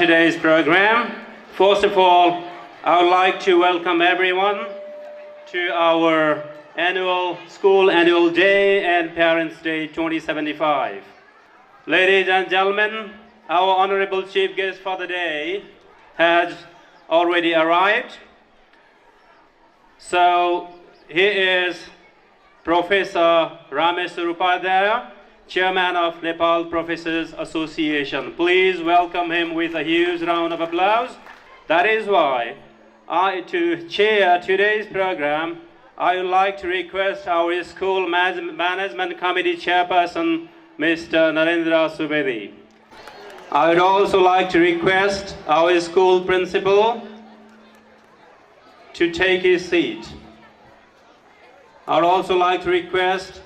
today's program. First of all, I would like to welcome everyone to our school annual day and Parents' Day 2075. Ladies and gentlemen, our honorable chief guest for the day has already arrived. So here is Professor Rameswar Upadhyaya, Chairman of Nepal Professors Association. Please welcome him with a huge round of applause. That is why to chair today's program, I would like to request our school management committee chairperson, Mr. Narendra Subedi. I would also like to request our school principal to take his seat. I would also like to request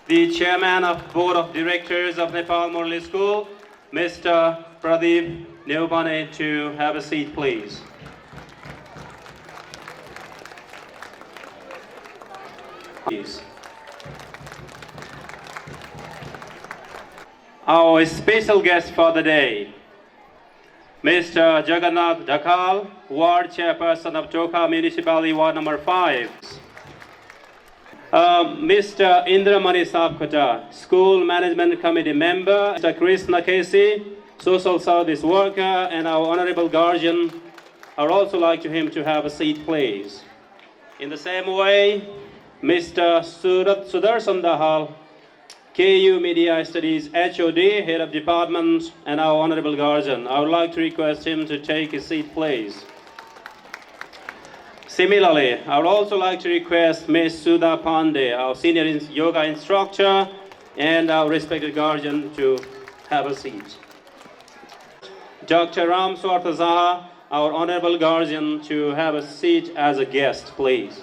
the chairman of Board of Directors of Nepal Morley School, Mr. Pradeep Neupane, to have a seat, please. Please. Our special guest for the day, Mr. Jagannath Dhakal, Ward Chairperson of Chokha Municipality, Ward number 5. Mr. Indramani Sapkota, School Management Committee member, Mr. Krishna Kesi, Social Service worker, and our Honorable Guardian. I would also like him to have a seat, please. In the same way, Mr. Sudarshan Dahal, KU Media Studies HOD, Head of Department, and our Honorable Guardian. I would like to request him to take his seat, please. Similarly, I would also like to request Ms. Sudha Pandey, our senior yoga instructor, and our respected guardian to have a seat. Dr. Ram Swarthazaha, our honorable guardian, to have a seat as a guest, please.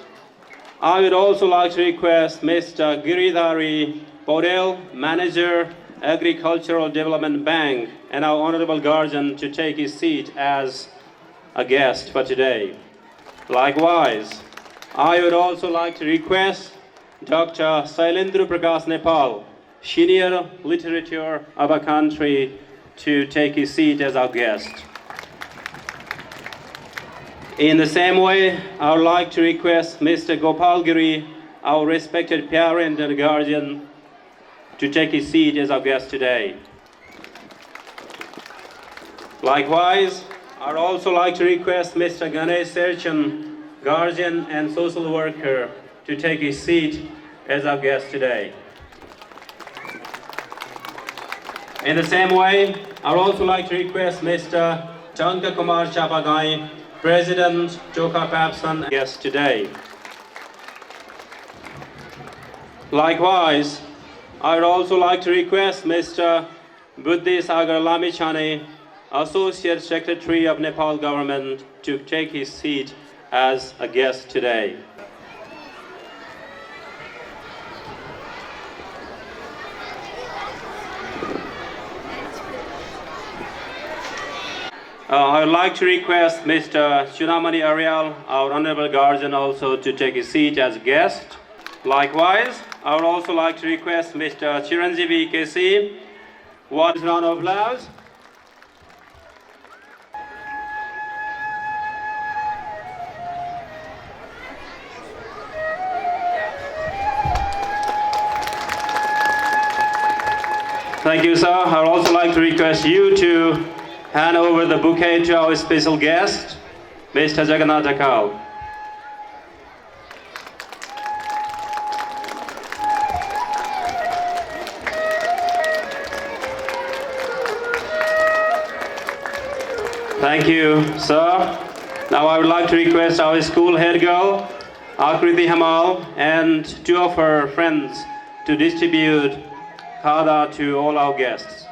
I would also like to request Mr. Giridhari Paudel, Manager, Agricultural Development Bank, and our honorable guardian to take his seat as a guest for today. Likewise, I would also like to request Dr. Sailendra Prakash Nepal, Senior Literature of our country, to take his seat as our guest. In the same way, I would like to request Mr. Gopal Giri, our respected parent and guardian, to take his seat as our guest today. Likewise, I would also like to request Mr. Ganesh Serchan, guardian and social worker, to take his seat as our guest today. In the same way, I would also like to request Mr. Chanka Kumar Chapagai, President, Chokha Papsan, guest today. Likewise, I would also like to request Mr. Buddhi Sagar Lamichhane, Associate Secretary of Nepal Government, to take his seat as a guest today. I would like to request Mr. Chunamani Arial, our honorable guardian, also to take his seat as a guest. Likewise, I would also like to request Mr. Chiranjeevi Kesi. One round of applause. Thank you, sir. I would also like to request you to hand over the bouquet to our special guest, Mr. Jagannath Dhakal. Thank you, sir. Now I would like to request our school head girl, Akriti Hamal, and two of her friends to distribute khada to all our guests.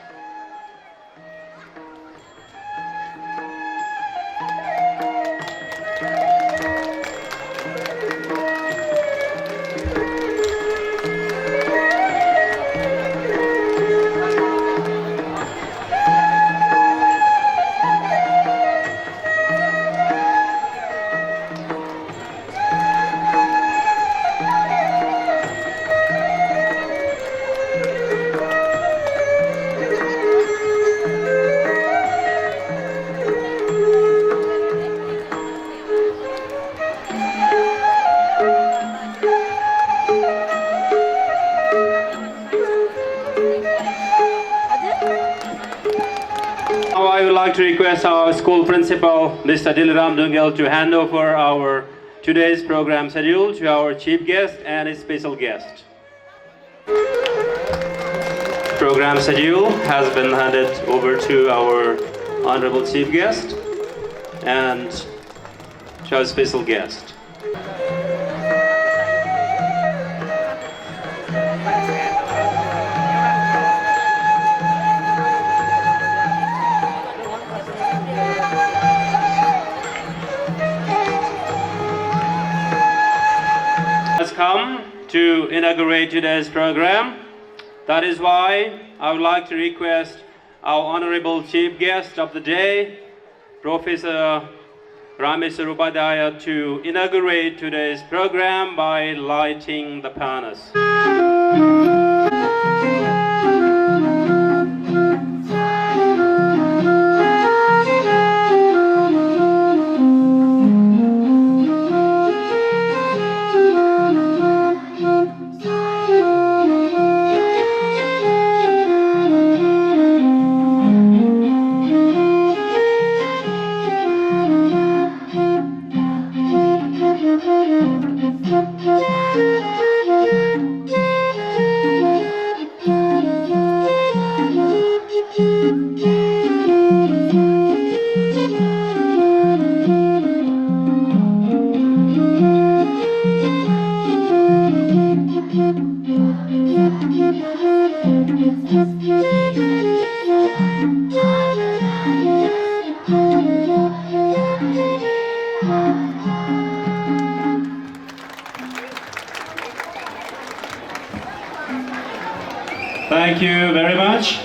like to request our school principal, Mr. Dilram Dungel, to hand over our today's program schedule to our chief guest and his special guest. Program schedule has been handed over to our honorable chief guest and to our special guest. Has come to inaugurate today's program. That is why I would like to request our honorable chief guest of the day, Professor Rameshwar Upadhyaya, to inaugurate today's program by lighting the panas. Thank you very much.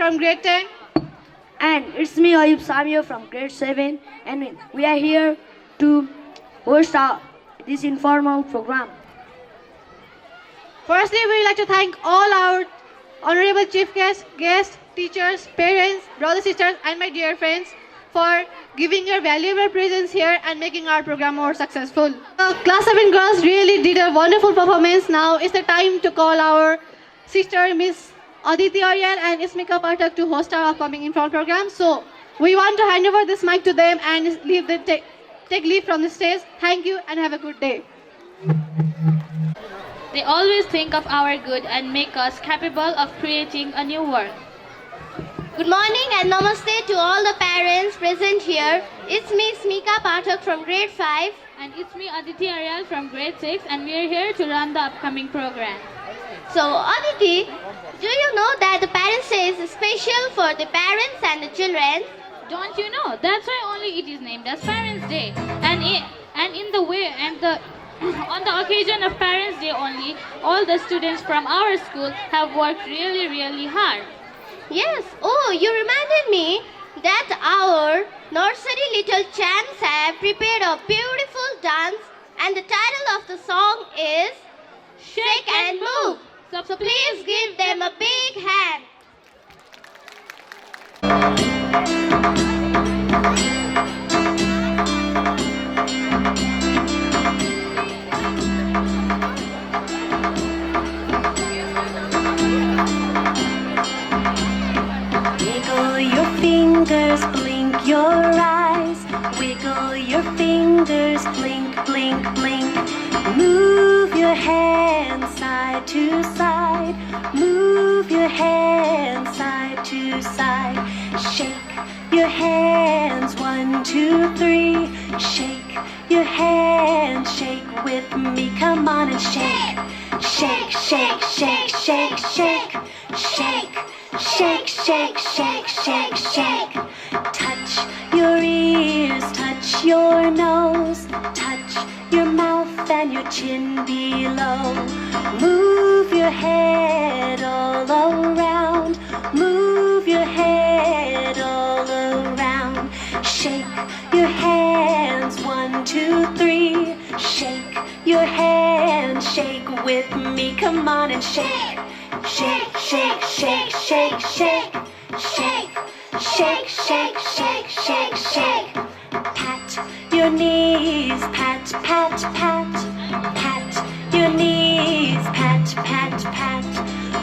from grade 10. And it's me, Ayub Samir from grade 7, and we are here to host this informal program. Firstly, we would like to thank all our honorable chief guests, teachers, parents, brothers, sisters, and my dear friends for giving your valuable presence here and making our program more successful. Class 7 girls really did a wonderful performance. Now it's the time to call our sister, Miss Aditi Aryal and Ismika Pathak, to host our upcoming informal program. So we want to hand over this mic to them and take leave from the stage. Thank you and have a good day. They always think of our good and make us capable of creating a new world. Good morning and namaste to all the parents present here. It's me, Smika Pathak from grade 5. And it's me, Aditi Aryal from grade 6, and we are here to run the upcoming program. So, Aditi, do you know that the Parents' Day is special for the parents and the children? Don't you know? That's why only it is named as Parents' Day. And on the occasion of Parents' Day only, all the students from our school have worked really, really hard. Yes, oh, you reminded me that our nursery little champs have prepared a beautiful dance, and the title of the song is Shake and Move. So please give them a big hand. Wiggle your fingers, blink your eyes. Wiggle your fingers, blink, blink, blink. Move your hands side to side. Move your hands side to side. Shake your hands, 1, 2, 3. Shake your hands, shake with me. Come on and shake. Shake, shake, shake, shake, shake. Shake. Shake, shake, shake, shake, shake. Touch your ears, touch your nose. Touch your mouth and your chin below. Move your head all around. Move your head all around. Shake your hands, 1, 2, 3. Shake your hands, shake with me. Come on and shake. Shake, shake, shake, shake, shake. Shake, shake, shake, shake, shake, shake. Pat your knees, pat, pat, pat. Pat your knees, pat, pat, pat.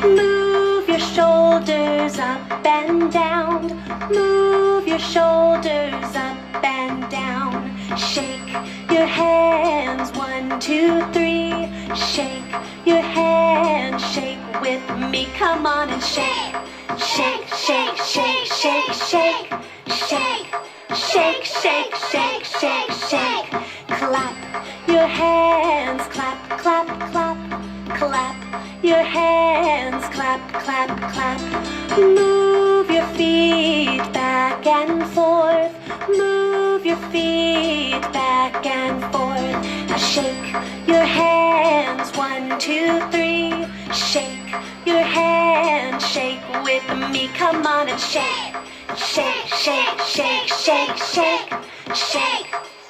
Move your shoulders up and down. Move your shoulders up and down. Shake your hands, 1, 2, 3. Shake your hands, shake with me. Come on and shake. Shake, shake, shake, shake, shake. Shake, shake, shake, shake, shake, shake. Clap your hands, clap, clap, clap. Clap your hands, clap, clap, clap. Move your feet back and forth. Move your feet back and forth. Now shake your hands, 1, 2, 3. Shake your hands, shake with me. Come on and shake. Shake, shake, shake, shake, shake. Shake,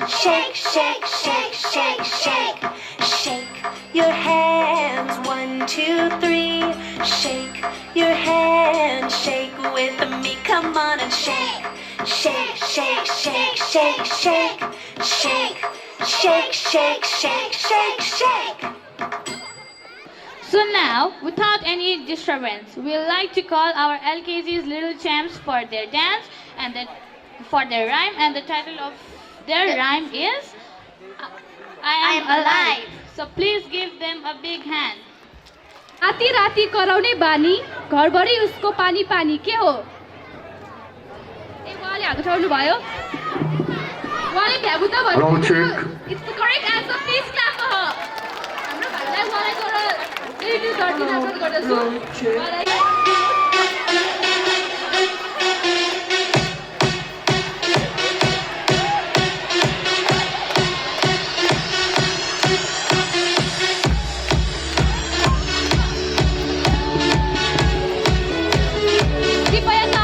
shake, shake, shake, shake, shake. Shake your hands, 1, 2, 3. Shake your hands, shake with me. Come on and shake. Shake, shake, shake, shake, shake. Shake, shake, shake, shake, shake, shake. So now, without any disturbance, we'd like to call our LKG's little champs for their dance and for their rhyme, and the title of their rhyme is I am alive. So please give them a big hand. राती राती कराउने बानी घरभरि उसको पानी पानी के हो ए उहाँले हात उठाउनु भयो उहाँले भ्यागुता भन्नु it's the correct answer please clap for her हाम्रो भाइलाई उहाँलाई गरेर रेडी गर्दिन अनुरोध गर्दछु कृपया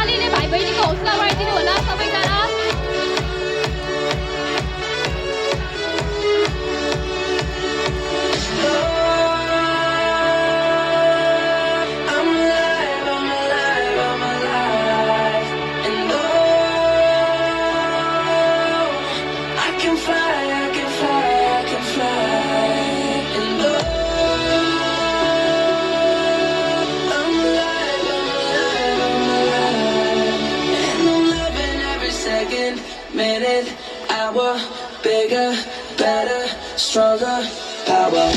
minute, hour, bigger, better, stronger, power.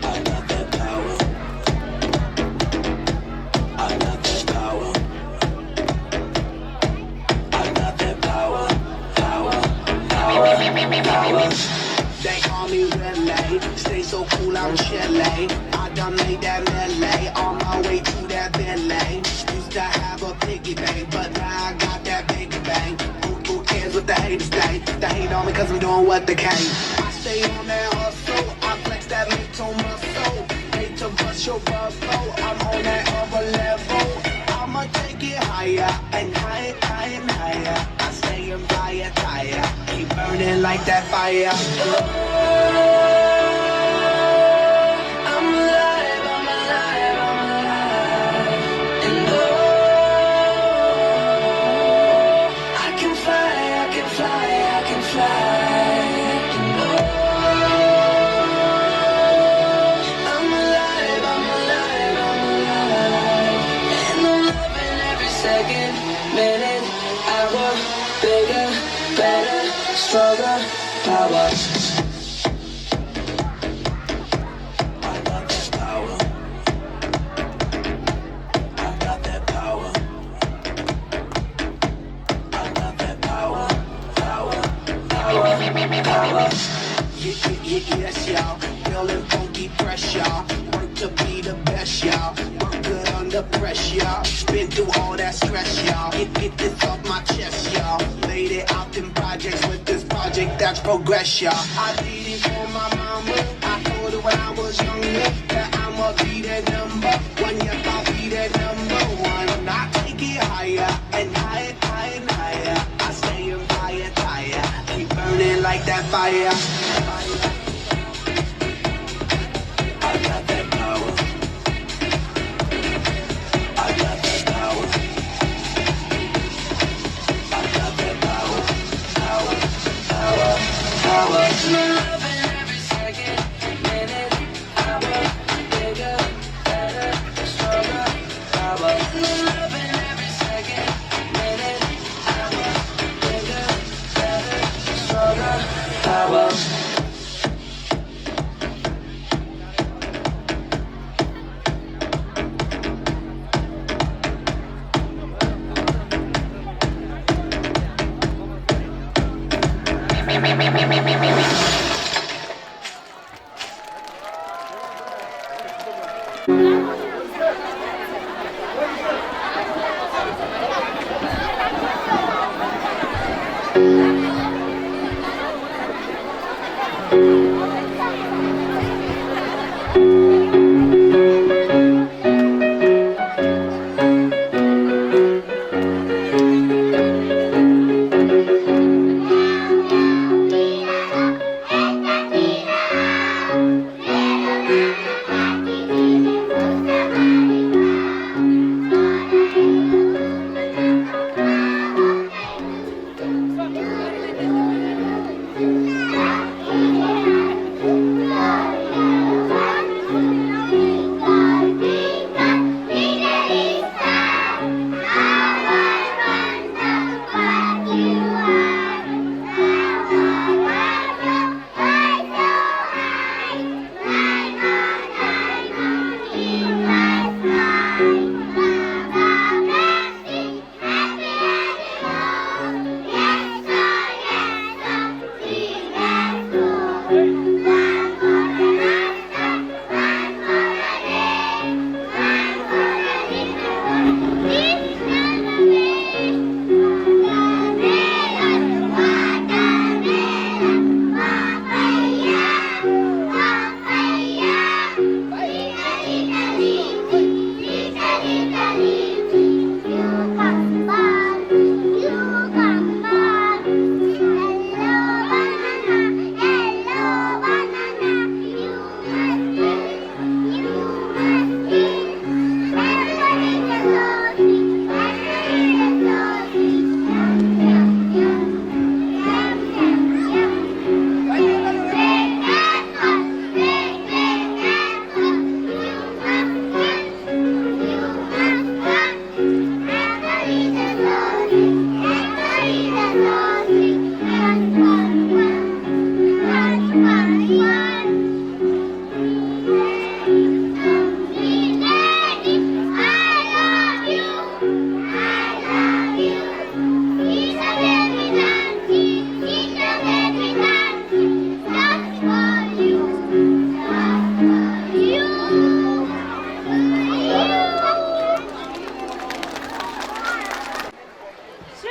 I got that power. I got that power. I got that power. Power, power, power. They call me Relay, stay so cool, I'm Chile. I done made that melee, on my way to that Bentley. Used to have a piggy bank, but now I got that big bang. Who cares what the haters say? They hate on me cause I'm doing what they can. I stay on that hustle, I flex that mental muscle. Hate to bust your bubble, I'm on that other level. I'ma take it higher, and higher, higher, and higher. I stay in fire, tire, keep burning like that fire. I'm alive, I'm alive, I'm alive. And I can fly, I can fly, I can fly. And I'm alive, I'm alive, I'm alive. And I'm loving every second, minute, hour, bigger, better, stronger, power. I got that power. I got that power. I got that power. Power, power, power. Yes, y'all. Feeling funky fresh, y'all. Work to be the best, y'all. Work good under pressure, y'all. Been through all that stress, y'all. Get this off my chest, y'all. Laid it out in projects with this project that's progress, y'all. I did it for my mama. I told her when I was younger that I'ma be that number one. Yes, I'll be that number one. I take it higher and higher, higher and higher. I stay in fire, tire. Keep burning like that fire. I got that power. I got that power. I got that power. Power, power, power. I'm loving every second, minute, hour, bigger, better, stronger, power. I'm loving every second, minute, hour, bigger, better, stronger, power.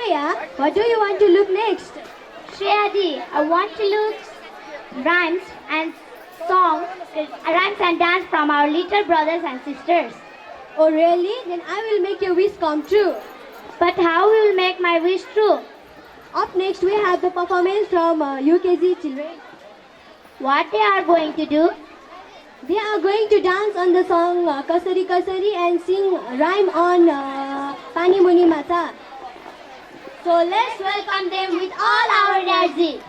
Shreya, what do you want to look next? Shreya I want to look rhymes and rhymes and dance from our little brothers and sisters. Oh really? Then I will make your wish come true. But how will make my wish true? Up next we have the performance from UKG children. What they are going to do? They are going to dance on the song Kasari Kasari and sing rhyme on Pani Muni Mata. So let's welcome them with all our energy.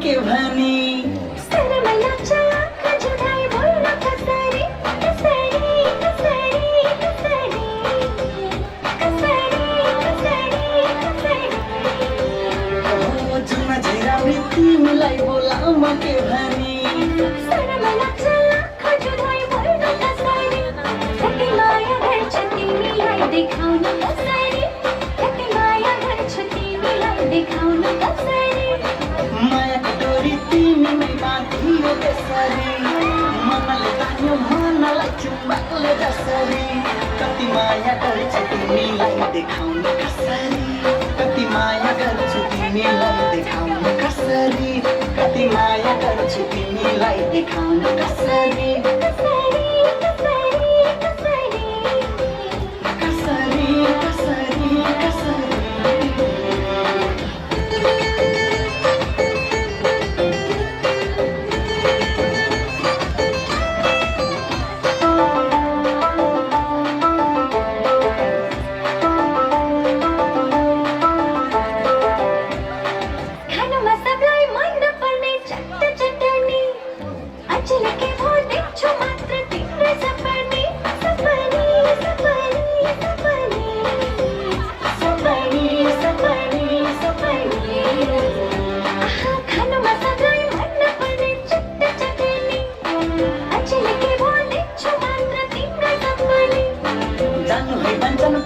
के भनी जुना झैरा तिमीलाई बोलाउन के भनी मायाको डोरी तिमीमै बाँधियो त्यसरी मनले तान्यो मनलाई चुम्बकले जसरी कति माया गर्छु तिमीलाई देखाउन कसरी कति माया गर्छु तिमीलाई देखाउन कसरी कति माया गर्छु तिमीलाई देखाउन कसरी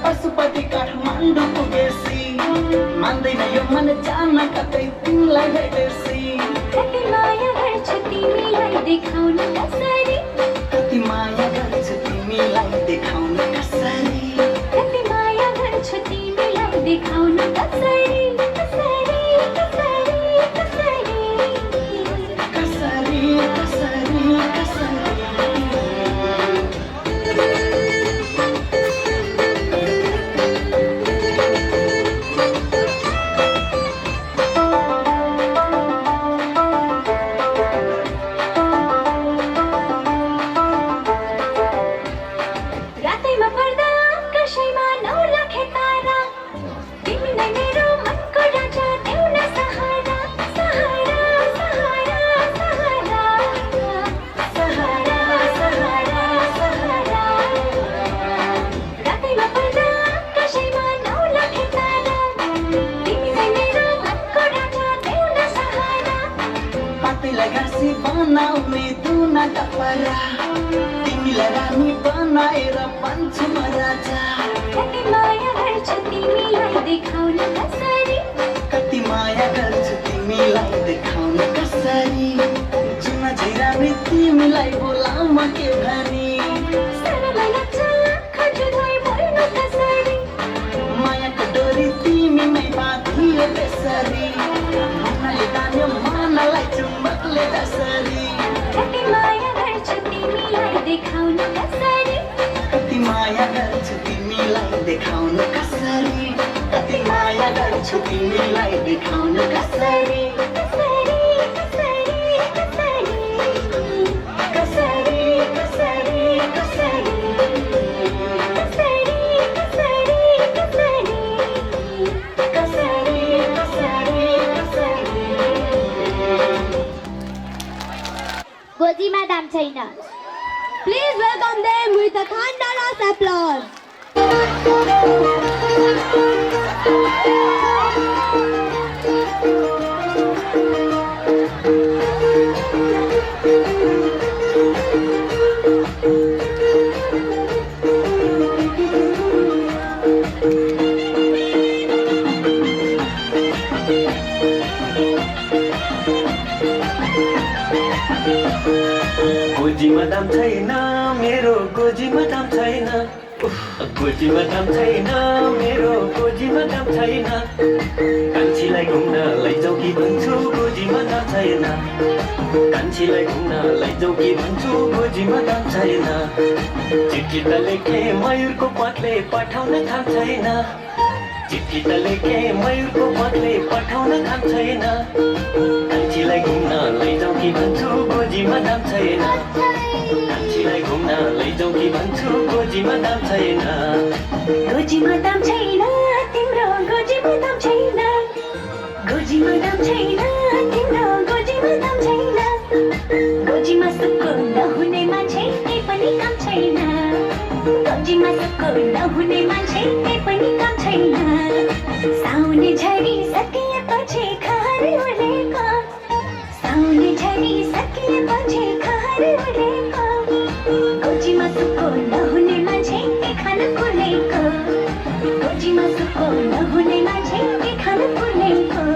पशुपति काठमाडौँ पुगेसी मान्दैन यो मन जान कतै तिमीलाई भेटेसी कति माया गर्छु तिमीलाई देखाउन कसरी कति माया गर्छु तिमीलाई देखाउन कसरी कति माया गर्छु तिमीलाई देखाउन कसरी कसरी कसरी कसरी कसरी कसरी बनाउने दुना कपडा तिमीलाई रानी बनाएर बन्छु म राजा कति माया गर्छु तिमीलाई देखाउन कसरी कति माया गर्छु तिमीलाई देखाउन कसरी जुन झैरानी तिमीलाई बोलाउन के भनी मायाको डोरी तिमीमै बाँधियो त्यसरी मनले तान्यो मनलाई चुम्बकले जसरी कति माया गर्छु तिमीलाई देखाउन कसरी कति माया गर्छु तिमीलाई देखाउन कसरी कति माया गर्छु तिमीलाई देखाउन कसरी कसरी कसरी कसरी कसरी गोजीमा दाम छैन. Please welcome them with a thunderous applause. गोजीमा दाम छैन मेरो गोजीमा दाम छैन गोजीमा दाम छैन मेरो गोजीमा दाम छैन कान्छीलाई घुम्न लैजाऊ कि भन्छु गोजीमा दाम छैन कान्छीलाई घुम्न लैजाऊ कि भन्छु गोजीमा दाम छैन चिठी त लेखे मयूरको पत्ले पठाउन काम छैन चिठी त लेखे मयूरको पत्ले पठाउन काम छैन कान्छीलाई घुम्न लैजाऊ कि भन्छु गोजीमा दाम छैन कान्छीलाई घुम्न लैजाऊ कि भन्छु गोजीमा दाम छैन गोजीमा दाम छैन तिम्रो गोजीमा दाम छैन गोजीमा दाम छैन तिम्रो गोजीमा गोजीमा दाम छैन गोजीमा सुक्को नहुने मान्छे केही पनि काम छैन गोजीमा सुक्को नहुने मान्छे केही पनि काम छैन साउने झरी सकिएपछि खहर उडेको साउने झरी सकिएपछि खहर उडेको गोजीमा सुक्को नहुने मान्छे के खान फुलेको गोजीमा सुक्को नहुने मान्छे के खान फुलेको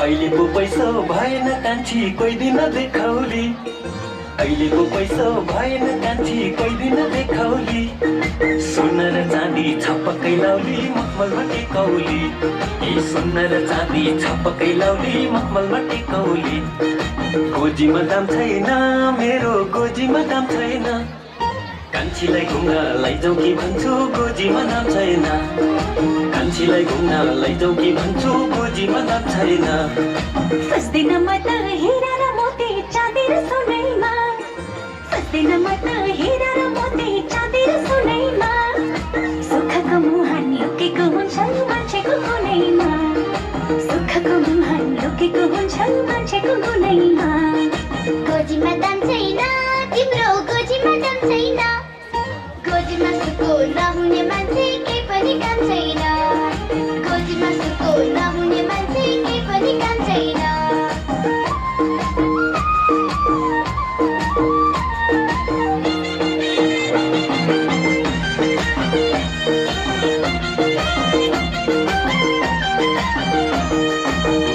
अहिलेको पैसा भएन कान्छी कोही दिन देखाउली अहिलेको पैसा भएन कान्छी कोही दिन देखाउली सोना र चाँदी छपक्कै लाउली मखमलमा टेकौली ए सोना र चाँदी छपक्कै लाउली मखमलमा टेकौली गोजीमा दाम छैन मेरो गोजीमा दाम छैन कान्छीलाई घुम्न लैजाऊ कि भन्छु गोजीमा दाम छैन कान्छीलाई घुम्न लैजाऊ कि भन्छु गोजीमा दाम छैन फस्दैन म त हिरा र मोती चाँदी र सोनैमा फस्दैन म त हिरा र मोती चाँदी र सोनैमा सुखको मुहान लुकेको हुन्छ मान्छेको गुनैमा सुखको मुहान लुकेको हुन्छ मान्छेको गुनैमा गोजीमा दाम छैन तिम्रो गोजीमा दाम छैन गोजीमा सुको नहुने मान्छे केही पनि काम छैन गोजीमा सुको नहुने मान्छे केही पनि काम छैन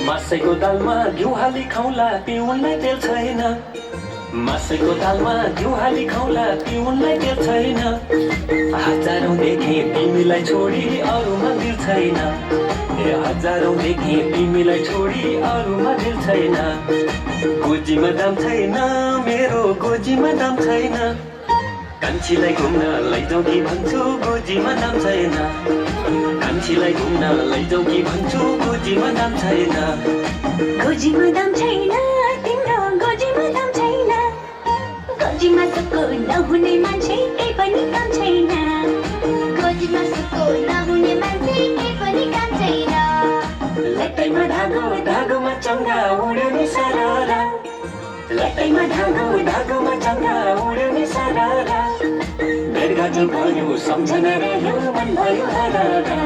मासैको दालमा घिउ हाली खाउला पिउनलाई तेल छैन मासैको दालमा घिउ हाली खाउला पिउनलाई तेल छैन हजारौँ देखे तिमीलाई छोडी अरूमा दिल छैन ए हजारौँ देखे तिमीलाई छोडी अरूमा दिल छैन गोजीमा दाम छैन मेरो गोजीमा दाम छैन कान्छीलाई घुम्न लैजाऊ कि भन्छु गोजीमा दाम छैन कान्छीलाई घुम्न लैजाऊ कि भन्छु गोजीमा दाम छैन गोजीमा दाम छैन तिम्रो गोजीमा दाम छैन गोजीमा सुक्को नहुने मान्छे केही पनि काम छैन गोजीमा सुको नहुने मान्छे केही पनि काम छैन लट्टैमा धागो धागोमा चङ्गा उड्यो नि सरारा लट्टैमा धागो धागोमा चङ्गा उड्यो नि सरारा भेटघाट भयो सम्झना रह्यो मन भयो हरारा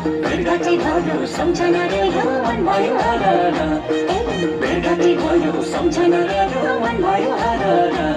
भेटघाट भयो सम्झना रह्यो मन भयो हरारा भेटघाट भयो सम्झना रह्यो मन भयो हरारा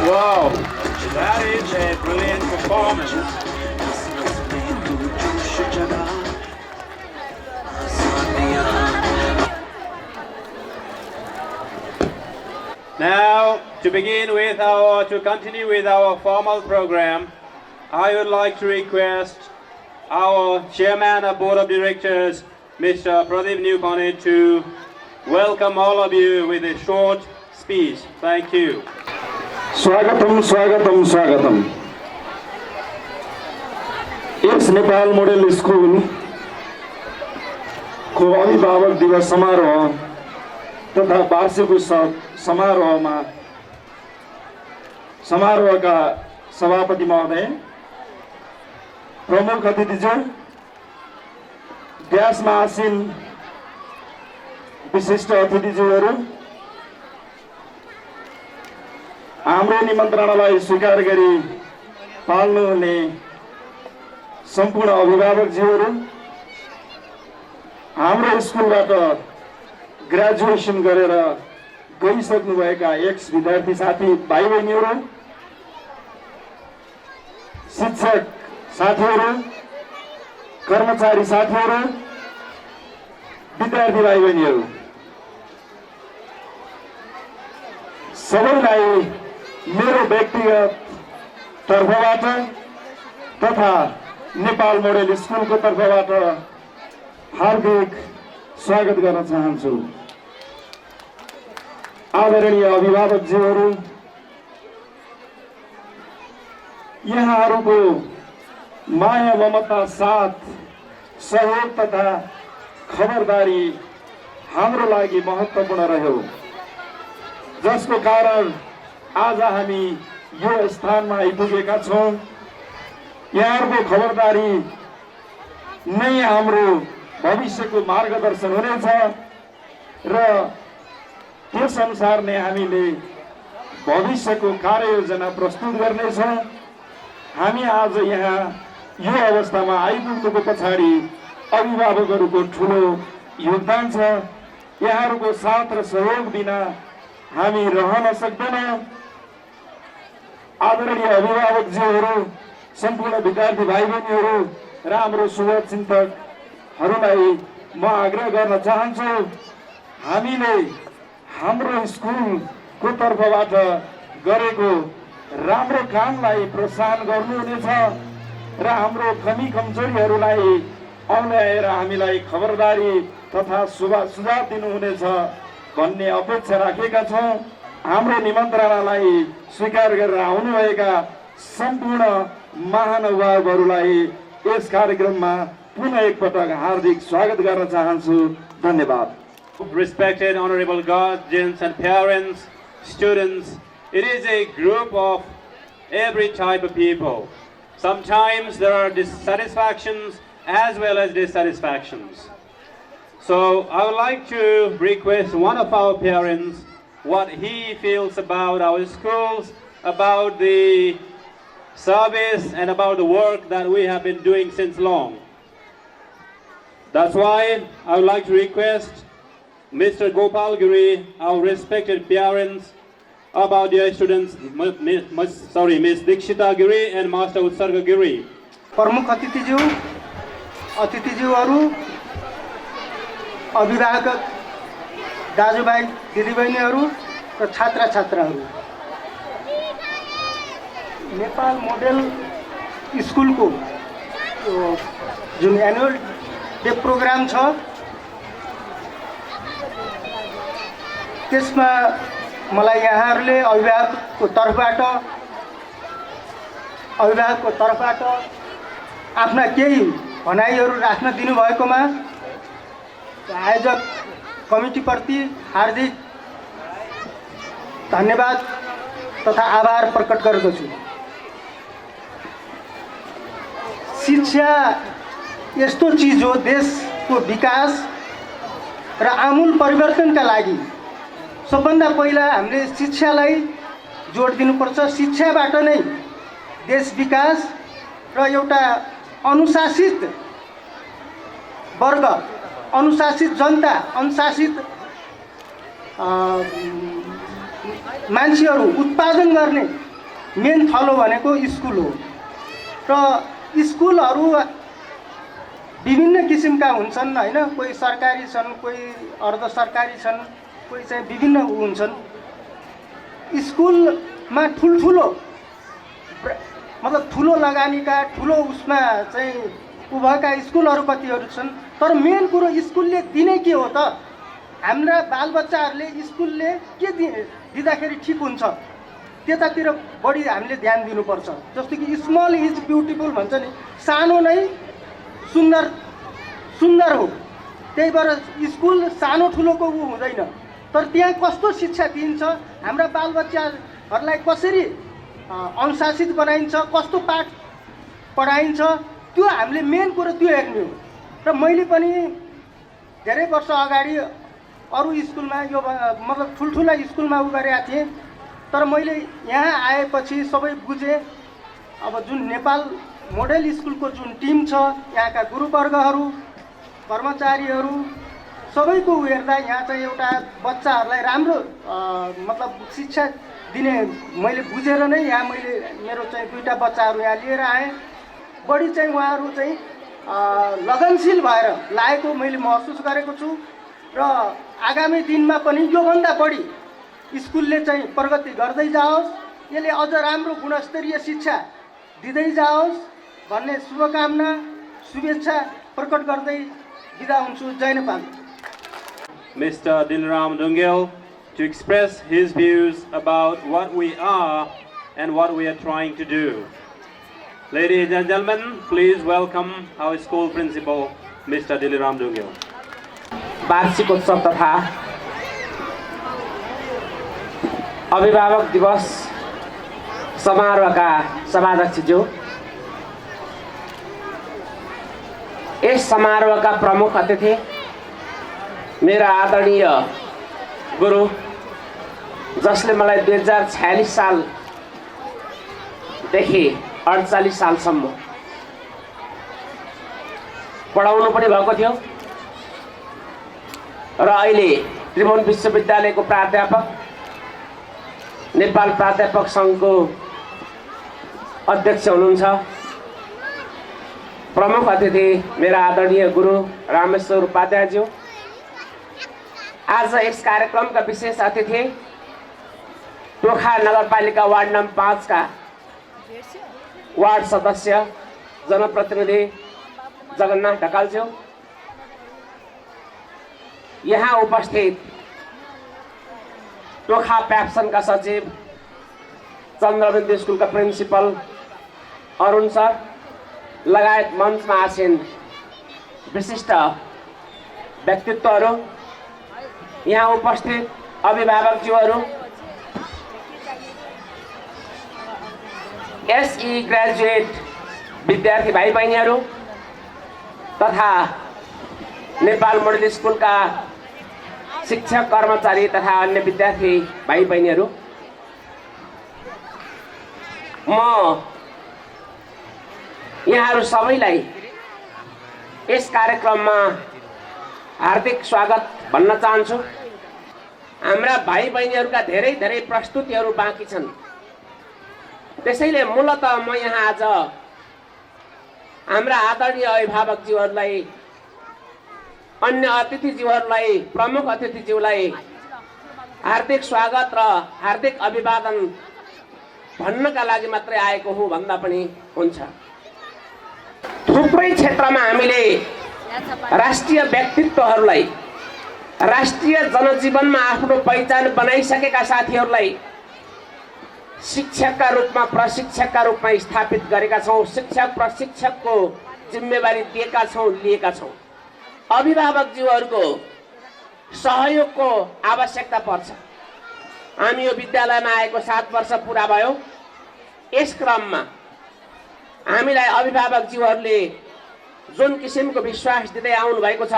Wow, that is a brilliant performance. Now, to continue with our formal program, I would like to request our Chairman of Board of Directors, Mr. Pradeep Newpane, to welcome all of you with a short speech. Thank you. स्वागतम स्वागतम स्वागतम इस Nepal model school को अभिभावक दिवस समारोह तथा वार्षिक उत्सव समारोह का सभापति महोदय, प्रमुख अतिथिज्यू, व्यासमा आसीन विशिष्ट अतिथिज्यूहरू, हाम्रो निमन्त्रणालाई स्वीकार गरी पाल्नुहुने सम्पूर्ण अभिभावकज्यूहरू, हाम्रो स्कुलबाट ग्रेजुएसन गरेर गइसक्नुभएका एक्स विद्यार्थी साथी भाइ बहिनीहरू, शिक्षक साथीहरू, कर्मचारी साथीहरू, विद्यार्थी भाइ बहिनीहरू, सबैलाई मेरो व्यक्तिगत तर्फबाट तथा नेपाल मोडेल स्कुलको तर्फबाट हार्दिक स्वागत गर्न चाहन्छु। आदरणीय अभिभावकज्यूहरू, यहाँहरूको माया ममता साथ सहयोग तथा खबरदारी हाम्रो लागि महत्त्वपूर्ण रह्यो, जसको कारण आज हामी यो स्थानमा आइपुगेका छौँ। यहाँहरूको खबरदारी नै हाम्रो भविष्यको मार्गदर्शन हुनेछ र त्यस अनुसार नै हामीले भविष्यको कार्ययोजना प्रस्तुत गर्नेछौँ। हामी आज यहाँ यो अवस्थामा आइपुग्नुको पछाडि अभिभावकहरूको ठुलो योगदान छ। यहाँहरूको साथ र सहयोग बिना हामी रहन सक्दैनौँ। आदरणीय अभिभावकज्यूहरू, सम्पूर्ण विद्यार्थी भाइ बहिनीहरू र हाम्रो शुभचिन्तकहरूलाई म आग्रह गर्न चाहन्छु, हामीले हाम्रो स्कुलको तर्फबाट गरेको राम्रो कामलाई प्रोत्साहन गर्नुहुनेछ र हाम्रो कमी कमजोरीहरूलाई औल्याएर हामीलाई खबरदारी तथा सुझाव दिनुहुनेछ भन्ने अपेक्षा राखेका छौँ। हाम्रो निमन्त्रणालाई स्वीकार गरेर आउनुभएका सम्पूर्ण महानुभावहरूलाई यस कार्यक्रममा पुनः एकपटक हार्दिक स्वागत गर्न चाहन्छु। धन्यवाद। Respected honorable guardians and parents, students, it is a group of every type of people. Sometimes there are dissatisfactions as well as dissatisfactions. So I would like to request one of our parents what he feels about our schools, about the service and about the work that we have been doing since long. That's why I would like to request Mr. Gopal Giri, our respected parents, about their students, Miss Dikshita Giri and Master Utsarga Giri. प्रमुख अतिथिज्यूहरू अभिभावक दाजुभाइ दिदीबहिनीहरू र छात्र छात्राहरू Nepal model स्कुलको जुन annual day programme छ त्यसमा मलाई यहाँहरूले अभिभावकको तर्फबाट आफ्ना केही भनाइहरू राख्न दिनुभएकोमा आयोजक कमिटीप्रति हार्दिक धन्यवाद तथा आभार प्रकट गर्दछु। शिक्षा यस्तो चीज हो देशको विकास र आमूल परिवर्तनका लागि सबभन्दा पहिला हामीले शिक्षालाई जोड दिनुपर्छ। शिक्षाबाट नै देश विकास र एउटा अनुशासित वर्ग, अनुशासित जनता, अनुशासित मान्छेहरू उत्पादन गर्ने मेन थलो भनेको स्कुल हो। र स्कुलहरू विभिन्न किसिमका हुन्छन् हैन, कोही सरकारी छन्, कोही अर्ध सरकारी छन्, कोही चाहिँ विभिन्न हुन्छन्। स्कुलमा ठुल्ठुलो मतलब ठुलो लगानीका ठुलो उसमा चाहिँ उभएका स्कुलहरू कतिहरू छन्, तर मेन कुरो स्कुलले दिने के हो त? हाम्रा बालबच्चाहरूले स्कुलले के दिँदाखेरि ठिक हुन्छ त्यतातिर बढी हामीले ध्यान दिनुपर्छ। जस्तो कि स्मल इज ब्युटिफुल भन्छ नि, सानो नै सुन्दर हो। त्यही भएर स्कुल सानो ठुलोको ऊ हुँदैन, तर त्यहाँ कस्तो शिक्षा दिइन्छ, हाम्रा बालबच्चाहरूलाई कसरी अनुशासित बनाइन्छ, कस्तो पाठ पढाइन्छ, त्यो हामीले मेन कुरो त्यो हेर्ने हो। र मैले पनि धेरै वर्ष अगाडि अरू स्कुलमा यो मतलब ठुल्ठुला स्कुलमा उ गरेका थिएँ, तर मैले यहाँ आएपछि सबै बुझेँ। अब जुन नेपाल मोडेल स्कुलको जुन टिम छ, यहाँका गुरुवर्गहरू, कर्मचारीहरू सबैको हेर्दा यहाँ चाहिँ एउटा बच्चाहरूलाई राम्रो मतलब शिक्षा दिने मैले बुझेर नै यहाँ मैले मेरो चाहिँ दुईटा बच्चाहरू यहाँ लिएर आएँ। बढी चाहिँ उहाँहरू चाहिँ लगनशील भएर लागेको मैले महसुस गरेको छु र आगामी दिनमा पनि योभन्दा बढी स्कुलले चाहिँ प्रगति गर्दै जाओस्, यसले अझ राम्रो गुणस्तरीय शिक्षा दिँदै जाओस् भन्ने शुभकामना शुभेच्छा प्रकट गर्दै बिदा हुन्छु। जय Nepal. Mr. Diliram Dungel to express his views about what we are and what we are trying to do. Ladies and gentlemen, please welcome our school principal, Mr. Diliram Dungel. वार्षिकोत्सव तथा अभिभावक दिवस समारोहका सभाध्यक्षज्यू, यस समारोहका प्रमुख अतिथि मेरा आदरणीय गुरु, जसले मलाई 2046 सालदेखि 48 सालसम्म पढाउनु पनि भएको थियो र अहिले त्रिभुवन विश्वविद्यालयको प्राध्यापक, नेपाल प्राध्यापक सङ्घको अध्यक्ष हुनुहुन्छ। प्रमुख अतिथि मेरा आदरणीय गुरु रामेश्वर उपाध्यायज्यू, आज यस कार्यक्रमका विशेष अतिथि टोखा नगरपालिका वार्ड नम्बर 5 का वार्ड सदस्य जनप्रतिनिधि जगन्नाथ ढकालज्यू, यहाँ उपस्थित टोखा प्याप्सनका सचिव, चन्द्रबिन्दु स्कुलका प्रिन्सिपल अरुण सर लगायत मञ्चमा आसीन विशिष्ट व्यक्तित्वहरू, यहाँ उपस्थित अभिभावकज्यूहरू, एसई ग्रेजुएट विद्यार्थी भाइ बहिनीहरू तथा नेपाल मोडल स्कुलका शिक्षक कर्मचारी तथा अन्य विद्यार्थी भाइ बहिनीहरू, म यहाँहरू सबैलाई यस कार्यक्रममा हार्दिक स्वागत भन्न चाहन्छु। हाम्रा भाइ बहिनीहरूका धेरै धेरै प्रस्तुतिहरू बाँकी छन्, त्यसैले मूलतः म यहाँ आज हाम्रा आदरणीय अभिभावकज्यूहरूलाई, अन्य अतिथिज्यूहरूलाई, प्रमुख अतिथिज्यूलाई हार्दिक स्वागत र हार्दिक अभिवादन भन्नका लागि मात्रै आएको हुँ भन्दा पनि हुन्छ। थुप्रै क्षेत्रमा हामीले राष्ट्रिय व्यक्तित्वहरूलाई, राष्ट्रिय जनजीवनमा आफ्नो पहिचान बनाइसकेका साथीहरूलाई शिक्षकका रूपमा, प्रशिक्षकका रूपमा स्थापित गरेका छौँ। शिक्षक प्रशिक्षकको जिम्मेवारी दिएका छौँ, लिएका छौँ। अभिभावकज्यूहरूको सहयोगको आवश्यकता पर्छ। हामी यो विद्यालयमा आएको 7 वर्ष पुरा भयो। यस क्रममा हामीलाई अभिभावकज्यूहरूले जुन किसिमको विश्वास दिँदै आउनु भएको छ,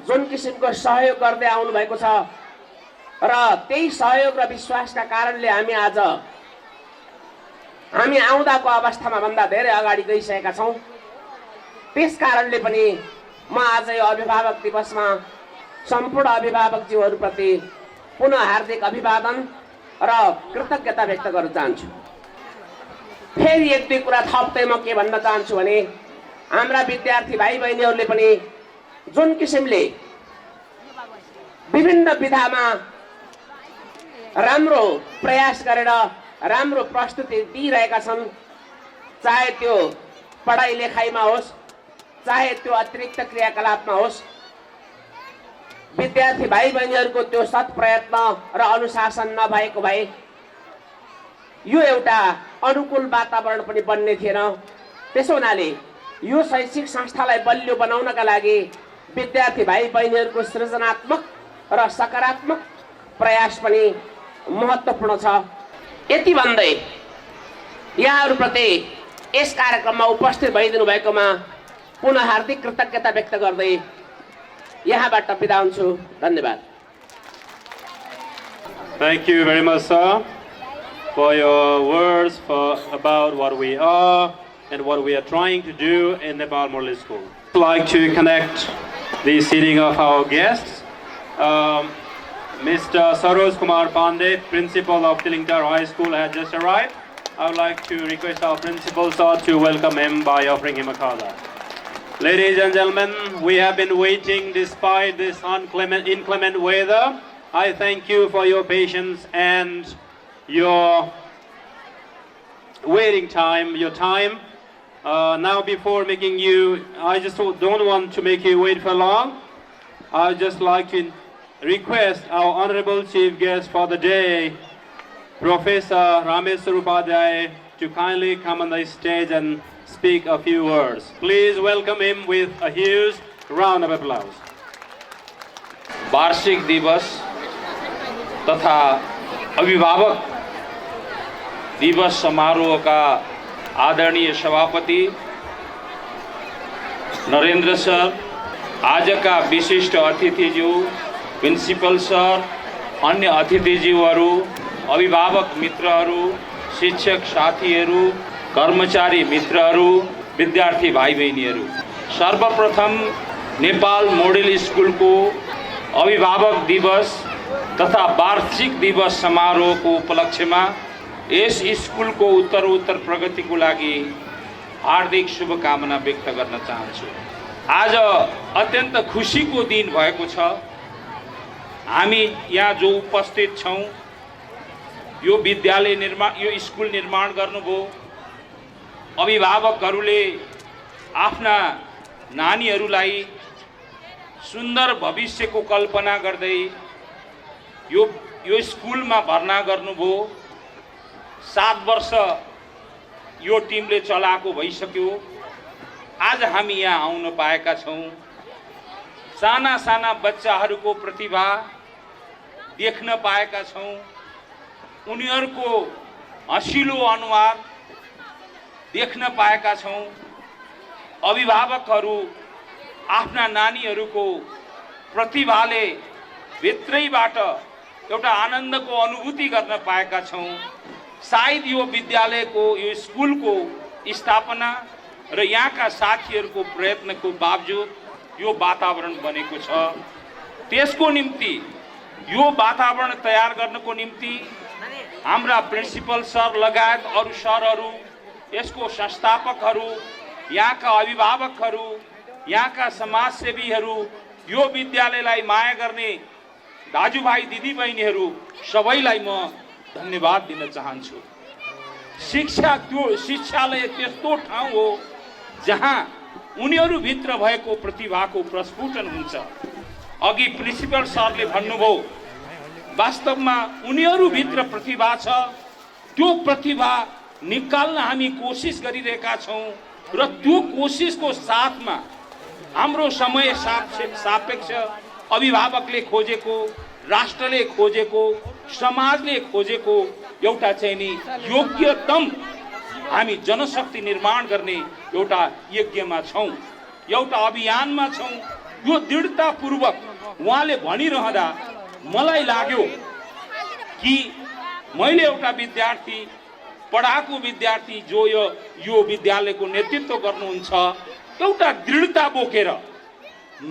जुन किसिमको सहयोग गर्दै आउनु भएको छ र त्यही सहयोग र विश्वासका कारणले हामी आउँदाको अवस्थामा भन्दा धेरै अगाडि गइसकेका छौँ। त्यस कारणले पनि म आज यो अभिभावक दिवसमा सम्पूर्ण अभिभावकज्यूहरूप्रति पुनः हार्दिक अभिवादन र कृतज्ञता व्यक्त गर्न चाहन्छु। फेरि एक दुई कुरा थप्दै म के भन्न चाहन्छु भने, हाम्रा विद्यार्थी भाइ बहिनीहरूले पनि जुन किसिमले विभिन्न विधामा राम्रो प्रयास गरेर राम्रो प्रस्तुति दिइरहेका छन्, चाहे त्यो पढाइ लेखाइमा होस्, चाहे त्यो अतिरिक्त क्रियाकलापमा होस्, विद्यार्थी भाइ बहिनीहरूको त्यो सत् प्रयत्न र अनुशासन नभएको भए यो एउटा अनुकूल वातावरण पनि बन्ने थिएन। त्यसो हुनाले यो शैक्षिक संस्थालाई बलियो बनाउनका लागि विद्यार्थी भाइ बहिनीहरूको सृजनात्मक र सकारात्मक प्रयास पनि महत्त्वपूर्ण छ। यति भन्दै यहाँहरूप्रति यस कार्यक्रममा उपस्थित भइदिनु भएकोमा पुनः हार्दिक कृतज्ञता व्यक्त गर्दै यहाँबाट बिदा हुन्छु। धन्यवाद। Thank you very much, sir, for your words about what we are and what we are trying to do in Nepal Model School. I'd like to connect the seating of our guests. Mr. Saroj Kumar Pandey, Principal of Tilingtar High School, has just arrived. I would like to request our Principal, sir, to welcome him by offering him a khala. Ladies and gentlemen, we have been waiting despite this inclement weather. I thank you for your patience and your waiting time, your time. Now before making you, I just don't want to make you wait for long. I would just like to request our Honorable Chief Guest for the day, Professor Rameshwar Upadhyay, to kindly come on the stage and speak a few words. Please welcome him with a huge round of applause. वार्षिक दिवस तथा अभिभावक दिवस समारोह का आदरणीय सभापति Narendra sir, आज का विशिष्ट अतिथिज्यू, प्रिन्सिपल सर, अन्य अतिथिज्यूहरू, अभिभावक मित्रहरू, शिक्षक साथीहरू, कर्मचारी मित्रहरू, विद्यार्थी भाइ बहिनीहरू, सर्वप्रथम नेपाल मोडेल स्कुलको अभिभावक दिवस तथा वार्षिक दिवस समारोहको उपलक्ष्यमा यस स्कुलको उत्तरोत्तर प्रगतिको लागि हार्दिक शुभकामना व्यक्त गर्न चाहन्छु। आज अत्यन्त खुसीको दिन भएको छ। हामी यहाँ जो उपस्थित छौँ, यो विद्यालय निर्माण, यो स्कुल निर्माण गर्नुभयो, अभिभावकहरूले आफ्ना नानीहरूलाई सुन्दर भविष्यको कल्पना गर्दै यो स्कुलमा भर्ना गर्नुभयो। 7 वर्ष यो टिमले चलाएको भइसक्यो। आज हामी यहाँ आउन पाएका छौँ। साना साना बच्चाहरूको प्रतिभा देख्न पाएका छौँ। उनीहरूको हँसिलो अनुहार देख्न पाएका छौँ। अभिभावकहरू आफ्ना नानीहरूको प्रतिभाले भित्रैबाट एउटा आनन्दको अनुभूति गर्न पाएका छौँ। सायद यो विद्यालयको यो स्कुलको स्थापना र यहाँका साथीहरूको प्रयत्नको बावजुद यो वातावरण बनेको छ। त्यसको निम्ति यो वातावरण तयार गर्नको निम्ति हाम्रा प्रिन्सिपल सर लगायत अरू सरहरू, यसको संस्थापकहरू, यहाँका अभिभावकहरू, यहाँका समाजसेवीहरू, यो विद्यालयलाई माया गर्ने दाजुभाइ दिदीबहिनीहरू सबैलाई म धन्यवाद दिन चाहन्छु। शिक्षा त्यो शिक्षालय त्यस्तो ठाउँ हो जहाँ उनीहरूभित्र भएको प्रतिभाको प्रस्फुटन हुन्छ। अघि प्रिन्सिपल सरले भन्नुभयो, वास्तवमा उनीहरूभित्र प्रतिभा छ, त्यो प्रतिभा निकाल्न हामी कोसिस गरिरहेका छौँ र त्यो कोसिसको साथमा हाम्रो समय सापेक्ष अभिभावकले खोजेको, राष्ट्रले खोजेको, समाजले खोजेको एउटा चाहिँ नि योग्यतम हामी जनशक्ति निर्माण गर्ने एउटा यज्ञमा छौँ, एउटा अभियानमा छौँ। यो दृढतापूर्वक उहाँले भनिरहँदा मलाई लाग्यो कि मैले एउटा विद्यार्थी, पढाएको विद्यार्थी जो यो विद्यालयको नेतृत्व गर्नुहुन्छ, एउटा दृढता बोकेर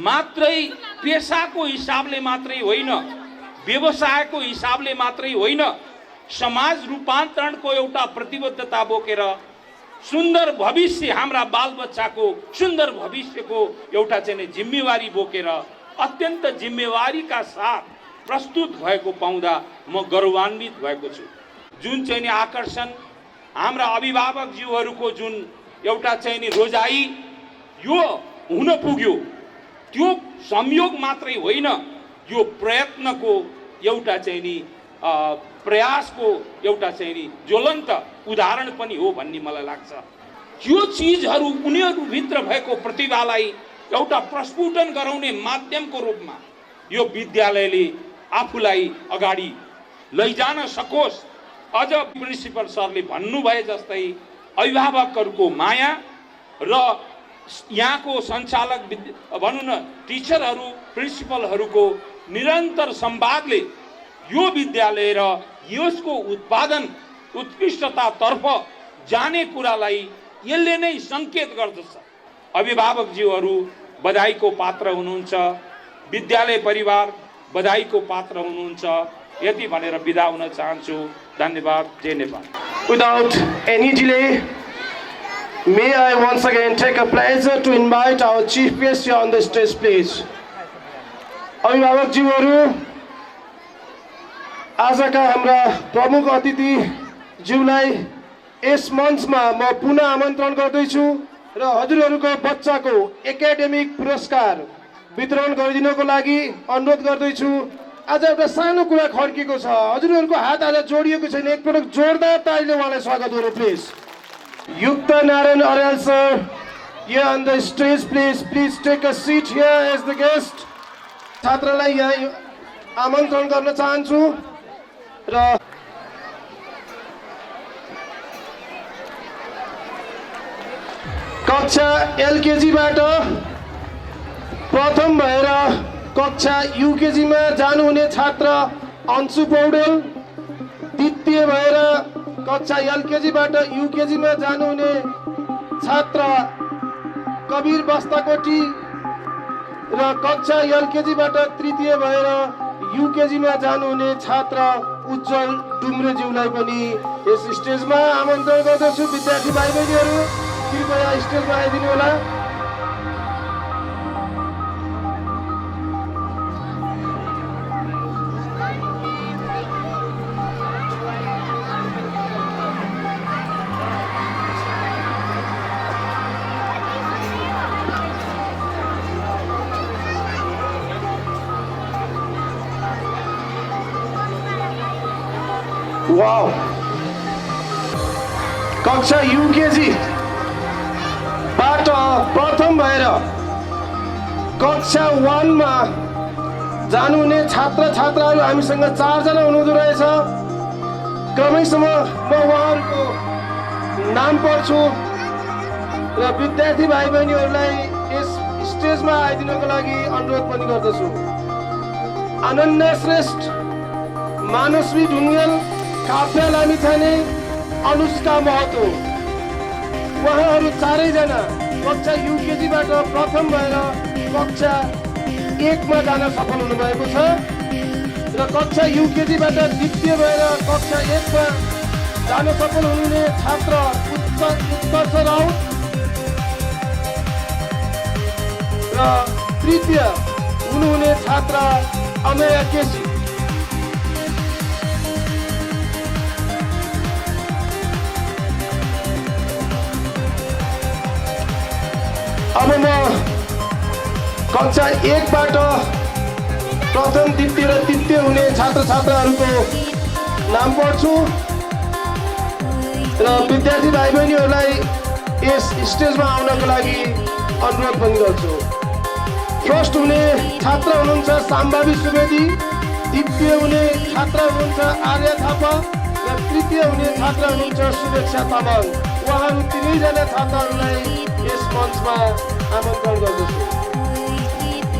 मात्रै पेसाको हिसाबले मात्रै होइन, व्यवसायको हिसाबले मात्रै होइन, समाज रूपान्तरणको एउटा प्रतिबद्धता बोकेर सुन्दर भविष्य, हाम्रा बालबच्चाको सुन्दर भविष्यको एउटा चाहिँ जिम्मेवारी बोकेर अत्यन्त जिम्मेवारीका साथ प्रस्तुत भएको पाउँदा म गौरवान्वित भएको छु। जुन चाहिँ आकर्षण हाम्रा अभिभावकज्यूहरूको जुन एउटा चाहिँ रोजाइ यो हुन पुग्यो, त्यो संयोग मात्रै होइन, यो प्रयत्नको एउटा चाहिँ नि प्रयासको एउटा चाहिँ नि ज्वलन्त उदाहरण पनि हो भन्ने मलाई लाग्छ। यो चिजहरू उनीहरूभित्र भएको प्रतिभालाई एउटा प्रस्फुटन गराउने माध्यमको रूपमा यो विद्यालयले आफूलाई अगाडि लैजान सकोस्। अझ प्रिन्सिपल सरले भन्नुभए जस्तै अभिभावकहरूको माया र यहाँको सञ्चालक भनौँ न टिचरहरू, प्रिन्सिपलहरूको निरन्तर संवादले यो विद्यालय र यसको उत्पादन उत्कृष्टतातर्फ जाने कुरालाई यसले नै सङ्केत गर्दछ। अभिभावकज्यूहरू बधाईको पात्र हुनुहुन्छ, विद्यालय परिवार बधाईको पात्र हुनुहुन्छ। यति भनेर बिदा हुन चाहन्छु। धन्यवाद। जय Nepal. Without any delay, may I once again take a pleasure to invite our chief guest here on the stage, please. अभिभावकज्यूहरू, आजका हाम्रा प्रमुख अतिथिज्यूलाई यस मञ्चमा म पुनः आमन्त्रण गर्दैछु र हजुरहरूको बच्चाको एकाडेमिक पुरस्कार वितरण गरिदिनको लागि अनुरोध गर्दैछु। आज एउटा सानो कुरा खड्किएको छ, हजुरहरूको हात आज जोडिएको छैन। एकपटक जोरदार तालीले उहाँलाई स्वागत गरौँ प्लिज। युक्त Narayan Aryal sir, here on the stage, please take a seat here as the guest. छात्रलाई यहाँ आमन्त्रण गर्न चाहन्छु र कक्षा एलकेजीबाट प्रथम भएर कक्षा युकेजीमा जानुहुने छात्र अंशु पौडेल, द्वितीय भएर कक्षा एलकेजीबाट युकेजीमा जानुहुने छात्र कबीर बस्ताकोटी र कक्षा एलकेजीबाट तृतीय भएर युकेजीमा जानुहुने छात्र उज्जवल डुम्रेज्यूलाई पनि यस स्टेजमा आमन्त्रण गर्दछु। विद्यार्थी भाइ बहिनीहरू कृपया स्टेजमा आइदिनु होला। वाउ, कक्षा युकेजी बाट प्रथम भएर कक्षा 1 मा जानुहुने छात्र छात्राहरू हामीसँग 4 जना हुनुहुँदो रहेछ। क्रमैसँग म उहाँहरूको नाम पढ्छु र विद्यार्थी भाइ बहिनीहरूलाई यस स्टेजमा आइदिनको लागि अनुरोध पनि गर्दछु। अनन्या श्रेष्ठ, मानसवी ढुङ्गेल, काव्या लामिछाने, अनुष्का महतो, उहाँहरू चारैजना कक्षा युकेजीबाट प्रथम भएर कक्षा 1 मा जान सफल हुनुभएको छ र कक्षा युकेजीबाट द्वितीय भएर कक्षा 1 मा जान सफल हुनुहुने छात्र उत्कर्ष राउत र तृतीय हुनुहुने छात्र अमेय केसी। अब म कक्षा 1 बाट प्रथम द्वितीय र तृतीय हुने छात्र छात्राहरूको नाम पढ्छु र विद्यार्थी भाइ बहिनीहरूलाई यस स्टेजमा आउनको लागि अनुरोध पनि गर्छु। फर्स्ट हुने छात्र हुनुहुन्छ साम्बावी सुवेदी, द्वितीय हुने छात्र हुनुहुन्छ आर्य थापा र तृतीय हुने छात्र हुनुहुन्छ सुवेक्षा तामाङ। उहाँहरू तिनैजना छात्रहरूलाई यस मञ्चमा आमन्त्रण गर्दछु।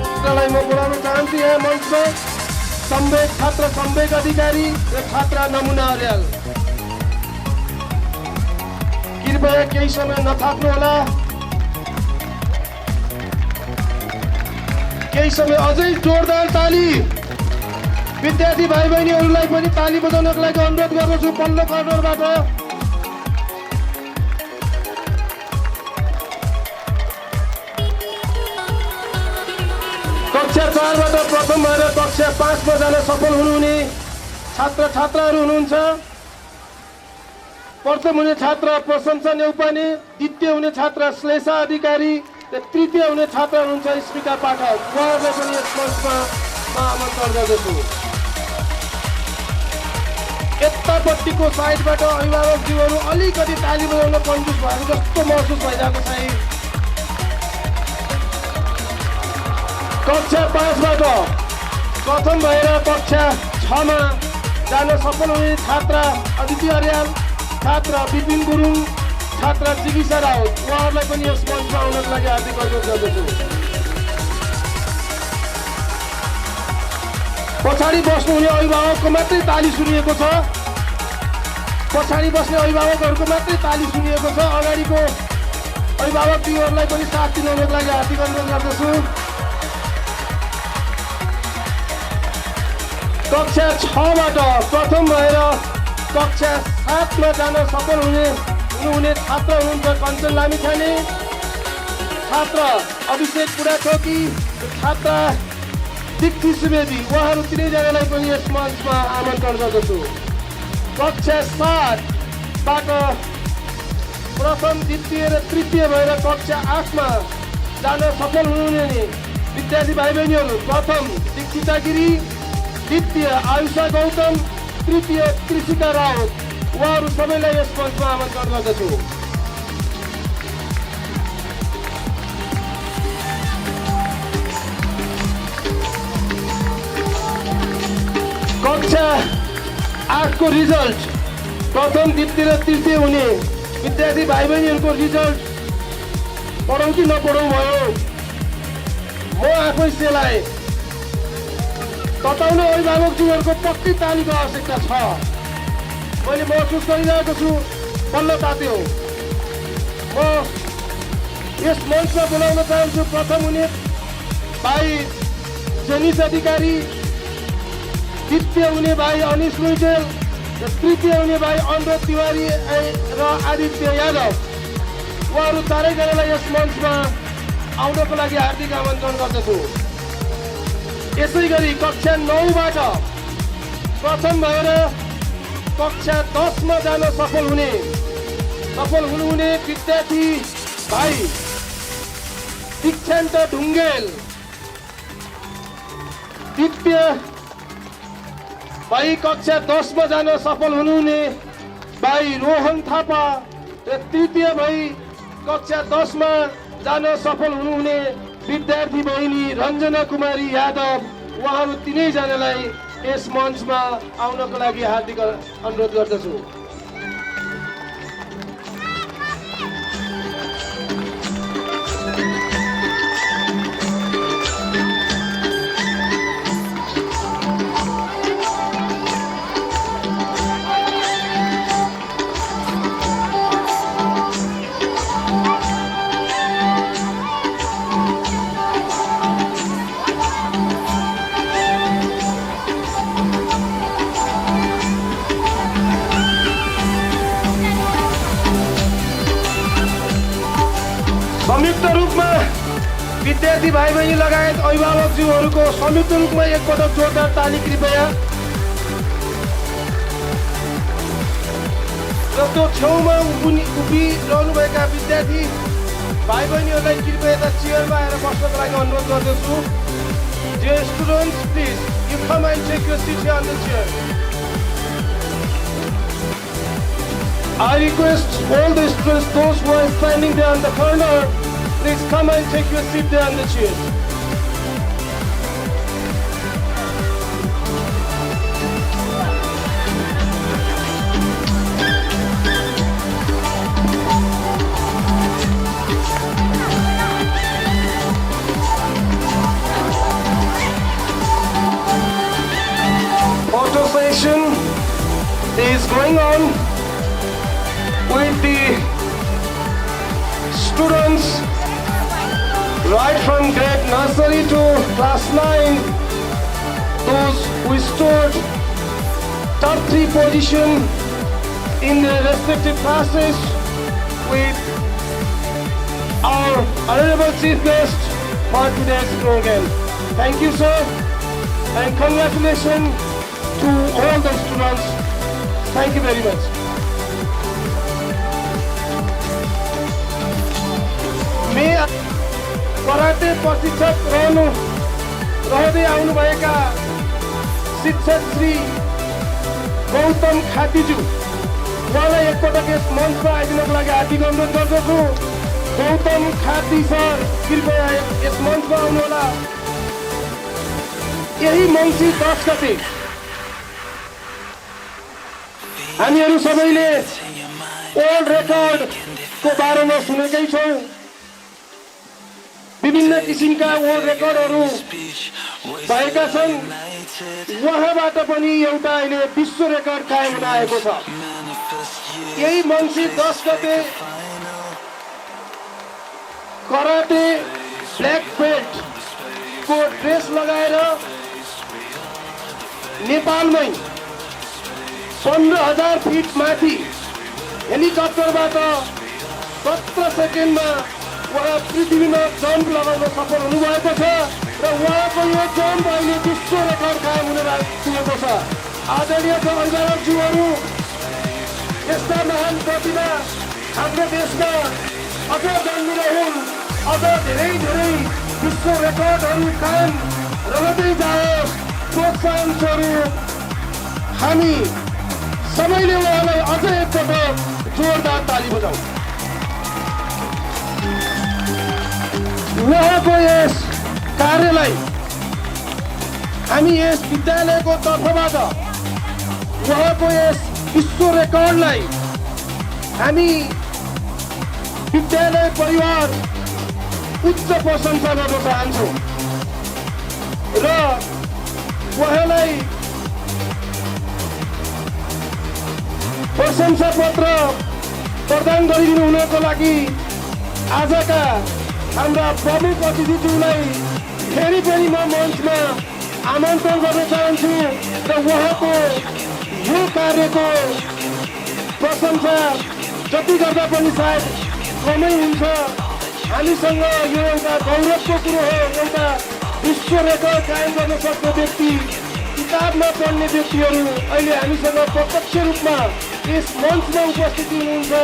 छात्रलाई म बोलाउन चाहन्छु यहाँ मञ्चमा सम्वेक छात्र सम्वेक अधिकारी र छात्रा नमुना अर्याल। कृपया केही समय नथाक्नु होला, केही समय अझै जोरदार ताली विद्यार्थी भाइ बहिनीहरूलाई पनि ताली बजाउनको लागि अनुरोध गर्दछु पल्लो कर्नरबाट। कक्षा 4 बाट प्रथम भएर कक्षा 5 मा जान सफल हुनुहुने छात्र छात्राहरू हुनुहुन्छ। प्रथम हुने छात्र प्रशंसा नेउपाने, द्वितीय हुने छात्र श्लेषा अधिकारी र तृतीय हुने छात्र हुनुहुन्छ स्मिता पाठक। उहाँहरूलाई पनि यस मञ्चमा म आमन्त्रण गर्दछु। यतापट्टिको साइडबाट अभिभावकज्यूहरू अलिकति ताली बजाउन कन्जुस भएको जस्तो महसुस भइरहेको छ। कक्षा 5 बाट प्रथम भएर कक्षा 6 मा जान सफल हुने छात्रा अदिति अर्याल, छात्र विपिन गुरुङ, छात्रा जिगिसा राउत। उहाँहरूलाई पनि यस मञ्चमा आउनको लागि हार्दिक अनुरोध गर्दछु। पछाडि बस्नुहुने अभिभावकको मात्रै ताली सुनिएको छ, पछाडि बस्ने अभिभावकहरूको मात्रै ताली सुनिएको छ। अगाडिको अभिभावकज्यूहरूलाई पनि साथ दिनको लागि हार्दिक अनुरोध गर्दछु। कक्षा 6 बाट प्रथम भएर कक्षा 7 मा जान सफल हुनुहुने छात्र हुनुहुन्छ कञ्चन लामिछाने, छात्र अभिषेक बुढाथोकी, छात्रा दीप्ति सुवेदी। उहाँहरू तिनैजनालाई पनि यस मञ्चमा आमन्त्रण गर्दछु। कक्षा 7 बाट प्रथम द्वितीय र तृतीय भएर कक्षा 8 मा जान सफल हुनुहुने विद्यार्थी भाइ बहिनीहरू प्रथम दीक्षिता गिरी, द्वितीय आयुषा गौतम, तृतीय कृषिका राउत। उहाँहरू सबैलाई यस मञ्चमा आमन्त्रण गर्दछु। कक्षा 8 को रिजल्ट प्रथम द्वितीय र तृतीय हुने विद्यार्थी भाइ बहिनीहरूको रिजल्ट पढौँ कि नपढौँ भयो। म आफै सेलाएँ, तताउन अभिभावकज्यूहरूको पक्कै तालीको आवश्यकता छ। मैले महसुस गरिरहेको छु बल्ल तात्यो। म यस मञ्चमा बोलाउन चाहन्छु प्रथम हुने भाइ जेनिस अधिकारी, द्वितीय हुने भाइ अनिश लुइटेल र तृतीय हुने भाइ अनुरोध तिवारी र आदित्य यादव। उहाँहरू चारैजनालाई यस मञ्चमा आउनको लागि हार्दिक आमन्त्रण गर्दछु। यसै गरी कक्षा 9 बाट प्रथम भएर कक्षा 10 मा जान सफल हुनुहुने विद्यार्थी भाइ दीक्षान्त ढुङ्गेल, द्वितीय भाइ कक्षा 10 मा जान सफल हुनुहुने भाइ रोहन थापा र तृतीय भाइ कक्षा 10 मा जान सफल हुनुहुने विद्यार्थी बहिनी रञ्जना कुमारी यादव। उहाँहरू तिनैजनालाई यस मञ्चमा आउनको लागि हार्दिक अनुरोध गर्दछु। संयुक्त रूपमा विद्यार्थी भाइ बहिनी लगायत अभिभावकज्यूहरूको संयुक्त रूपमा एकपटक जोरदार ताली कृपया। र त्यो छेउमा उभिरहनुभएका विद्यार्थी भाइ बहिनीहरूलाई कृपया यता चेयरमा आएर बस्नको लागि अनुरोध गर्दछु। Dear students, please, you come and take your seat here on the chair. I request all the students, those who are standing there on the corner, please come and take your seat there on the chairs. Photo session is going on with the students right from grade nursery to class 9, those who stood top 3 position in their respective classes with our honorable chief guest for today's program. Thank you, sir, and congratulations to all the students. Thank you very much. मैं karate प्रशिक्षक रहँदै आउनुभएका शिक्षक श्री गौतम खातीज्यू उहाँलाई एकपटक यस मञ्चमा आइदिनको लागि हार्दिक अनुरोध गर्दछु। गौतम खाती सर कृपया यस मञ्चमा आउनुहोला। यही मङ्सिर 10 गते हामीहरू सबैले वर्ल्ड रेकर्डको बारेमा सुनेकै छौँ। विभिन्न किसिमका वर्ल्ड रेकर्डहरू भएका छन्। उहाँबाट पनि एउटा अहिले विश्व रेकर्ड कायम हुन आएको छ। यही मङ्सिर 10 गते कराटे ब्ल्याक बेल्टको ड्रेस लगाएर नेपालमै 15,000 फिट माथि हेलिकप्टरबाट 17 सेकेन्डमा उहाँ पृथ्वीमा जम्प लगाउन सफल हुनुभएको छ र उहाँको यो जम्प अहिले विश्व रेकर्ड कायम हुन पुगेको छ। आदरणीय अभिभावकज्यूहरू, यस्ता महान प्रतिभा हाम्रो देशमा अझ जन्मिरहन्, अझ धेरै धेरै विश्व रेकर्डहरू कायम रहँदै जाओस्। प्रोत्साहन स्वरूप हामी सबैले उहाँलाई अझ एकपटक जोरदार ताली बजाउँ। उहाँको यस कार्यलाई हामी यस विद्यालयको तर्फबाट उहाँको यस विश्व रेकर्डलाई हामी विद्यालय परिवार उच्च प्रशंसा गर्न चाहन्छौँ र उहाँलाई प्रशंसा पत्र प्रदान गरिदिनु हुनको लागि आजका हाम्रा प्रमुख अतिथिज्यूलाई फेरि पनि म मञ्चमा आमन्त्रण गर्न चाहन्छु र उहाँको यो कार्यको प्रशंसा जति गर्दा पनि सायद कमै हुन्छ। हामीसँग यो एउटा गौरवको कुरो हो। एउटा विश्व रेकर्ड कायम गर्न सक्ने व्यक्ति, किताबमा पढ्ने व्यक्तिहरू अहिले हामीसँग प्रत्यक्ष रूपमा यस मञ्चमा उपस्थित हुनुहुन्छ।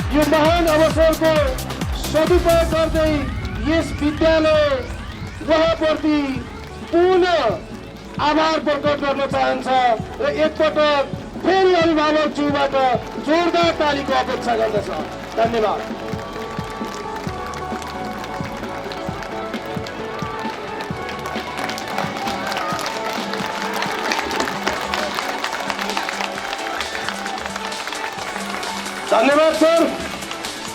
यो महान अवसरको सदुपयोग गर्दै यस विद्यालय उहाँप्रति पुनः आभार प्रकट गर्न चाहन्छ र एकपटक फेरि अभिभावकज्यूबाट जोरदार तालीको अपेक्षा गर्दछ। धन्यवाद। धन्यवाद सर।